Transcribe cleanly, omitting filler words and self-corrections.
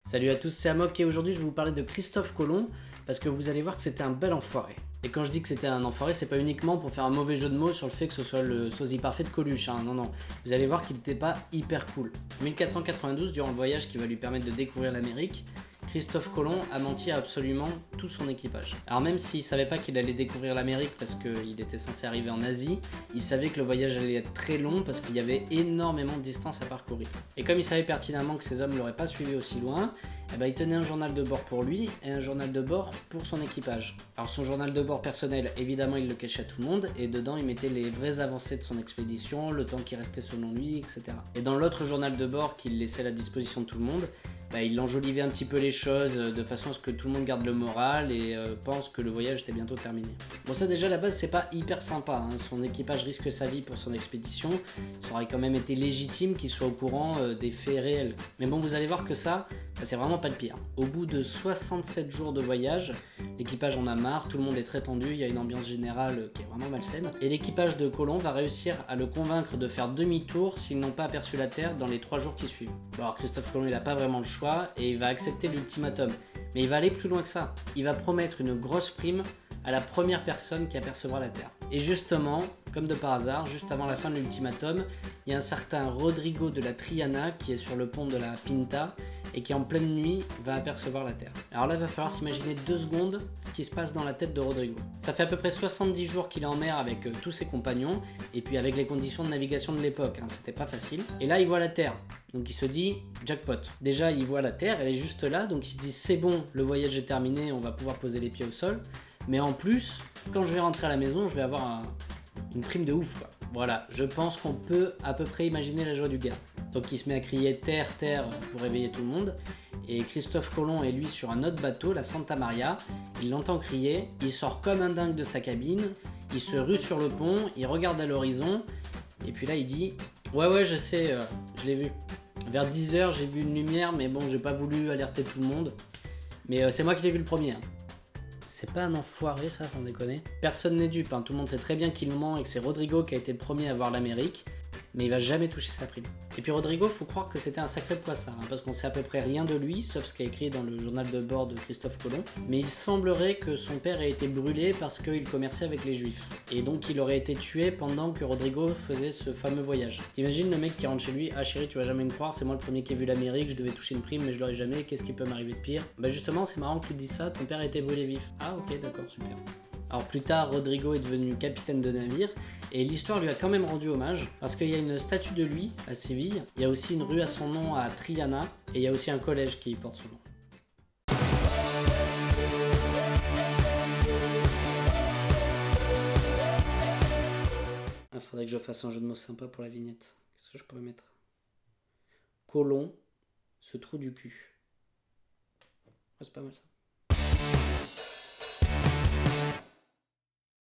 Salut à tous, c'est Amok et aujourd'hui je vais vous parler de Christophe Colomb parce que vous allez voir que c'était un bel enfoiré. Et quand je dis que c'était un enfoiré, c'est pas uniquement pour faire un mauvais jeu de mots sur le fait que ce soit le sosie parfait de Coluche, hein. Non. Vous allez voir qu'il n'était pas hyper cool. 1492, durant le voyage qui va lui permettre de découvrir l'Amérique, Christophe Colomb a menti à absolument tout son équipage. Alors même s'il savait pas qu'il allait découvrir l'Amérique parce qu'il était censé arriver en Asie, il savait que le voyage allait être très long parce qu'il y avait énormément de distance à parcourir. Et comme il savait pertinemment que ces hommes l'auraient pas suivi aussi loin, il tenait un journal de bord pour lui et un journal de bord pour son équipage. Alors son journal de bord personnel, évidemment il le cachait à tout le monde et dedans il mettait les vraies avancées de son expédition, le temps qui restait selon lui, etc. Et dans l'autre journal de bord qu'il laissait à la disposition de tout le monde, il enjolivait un petit peu les choses de façon à ce que tout le monde garde le moral et pense que le voyage était bientôt terminé. Bon, ça déjà à la base c'est pas hyper sympa, hein. Son équipage risque sa vie pour son expédition, ça aurait quand même été légitime qu'il soit au courant des faits réels. Mais bon, vous allez voir que ça c'est vraiment pas le pire. Au bout de 67 jours de voyage, l'équipage en a marre, tout le monde est très tendu, il y a une ambiance générale qui est vraiment malsaine. Et l'équipage de Colomb va réussir à le convaincre de faire demi-tour s'ils n'ont pas aperçu la Terre dans les 3 jours qui suivent. Bon, alors Christophe Colomb il a pas vraiment le choix et il va accepter l'ultimatum. Mais il va aller plus loin que ça. Il va promettre une grosse prime à la première personne qui apercevra la Terre. Et justement, comme de par hasard, juste avant la fin de l'ultimatum, il y a un certain Rodrigo de la Triana qui est sur le pont de la Pinta et qui en pleine nuit va apercevoir la Terre. Alors là, il va falloir s'imaginer 2 secondes ce qui se passe dans la tête de Rodrigo. Ça fait à peu près 70 jours qu'il est en mer avec tous ses compagnons, et puis avec les conditions de navigation de l'époque, hein, c'était pas facile. Et là, il voit la Terre, donc il se dit jackpot. Déjà, il voit la Terre, elle est juste là, donc il se dit c'est bon, le voyage est terminé, on va pouvoir poser les pieds au sol. Mais en plus, quand je vais rentrer à la maison, je vais avoir une prime de ouf, quoi. Voilà, je pense qu'on peut à peu près imaginer la joie du gars. Donc il se met à crier terre, terre pour réveiller tout le monde. Et Christophe Colomb est lui sur un autre bateau, la Santa Maria. Il l'entend crier, il sort comme un dingue de sa cabine, il se rue sur le pont, il regarde à l'horizon. Et puis là il dit ouais je sais, je l'ai vu. Vers 10h j'ai vu une lumière, mais bon j'ai pas voulu alerter tout le monde. Mais c'est moi qui l'ai vu le premier, hein. C'est pas un enfoiré ça, sans déconner. Personne n'est dupe, hein. Tout le monde sait très bien qu'il ment et que c'est Rodrigo qui a été le premier à voir l'Amérique, mais il va jamais toucher sa prime. Et puis Rodrigo, faut croire que c'était un sacré poissard, hein, parce qu'on sait à peu près rien de lui, sauf ce qui est écrit dans le journal de bord de Christophe Colomb. Mais il semblerait que son père ait été brûlé parce qu'il commerçait avec les juifs. Et donc il aurait été tué pendant que Rodrigo faisait ce fameux voyage. T'imagines le mec qui rentre chez lui, ah chérie tu vas jamais me croire, c'est moi le premier qui ai vu l'Amérique, je devais toucher une prime mais je l'aurais jamais, qu'est-ce qui peut m'arriver de pire? Bah justement c'est marrant que tu dises ça, ton père a été brûlé vif. Ah ok d'accord, super. Alors plus tard, Rodrigo est devenu capitaine de navire et l'histoire lui a quand même rendu hommage parce qu'il y a une statue de lui à Séville, il y a aussi une rue à son nom à Triana et il y a aussi un collège qui porte son nom. Il faudrait que je fasse un jeu de mots sympa pour la vignette. Qu'est-ce que je pourrais mettre? Colomb, ce trou du cul. Oh, c'est pas mal ça.